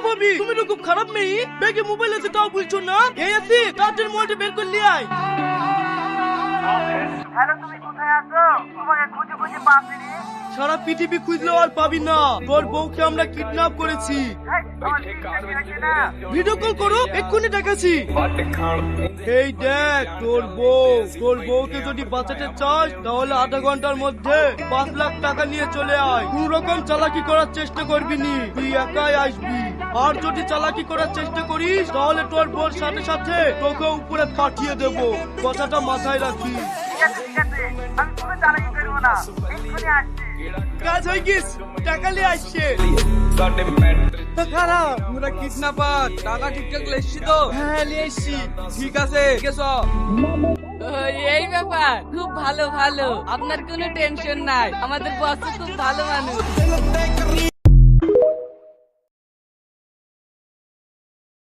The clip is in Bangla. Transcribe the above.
ভাবি তুমি তো খুব খারাপ মেয়ে, ব্যাগে মোবাইল আছে তাও বলছো না। এই আছি কার্ডের মোবাইলটা বের করে নিয়ে আয়। হ্যালো, তুমি কোথায় আছো? তোমাকে খুঁজে খুঁজে পাচ্ছি। সারা পৃথিবী খুঁজলেও আর পাবি না, তোর বউকে আমরা কিডন্যাপ করেছি। ভিডিও কল করো, এক্ষুনি দেখাচ্ছি। এই দেখ তোর বউ, তোর বউকে যদি বাঁচাতে চাস তাহলে আধা ঘন্টার মধ্যে 5 লাখ টাকা নিয়ে চলে আয়। কোন রকম চালাকি করার চেষ্টা করবি নি, তুই একাই আসবি। আর যদি চালাকি করার চেষ্টা করিস তাহলে তোর বউর সাথে সাথে তোকে উপরে পাঠিয়ে দেব, কথাটা মাথায় রাখিস। ঠিক আছে, আমি কোনো চালাকি করবো না, এক্ষুনি আসছি। কাজ হয়ে গেছে, টাকা নিয়ে আসছে। খারাপ তোমরা কিডন্যাপার, টাকা ঠিকঠাক লেসছি তো? হ্যাঁ নিয়ে এসছি। ঠিক আছে সব। এই ব্যাপার, খুব ভালো ভালো, আপনার কোনো টেনশন নাই, আমাদের বস খুব ভালো মানুষ।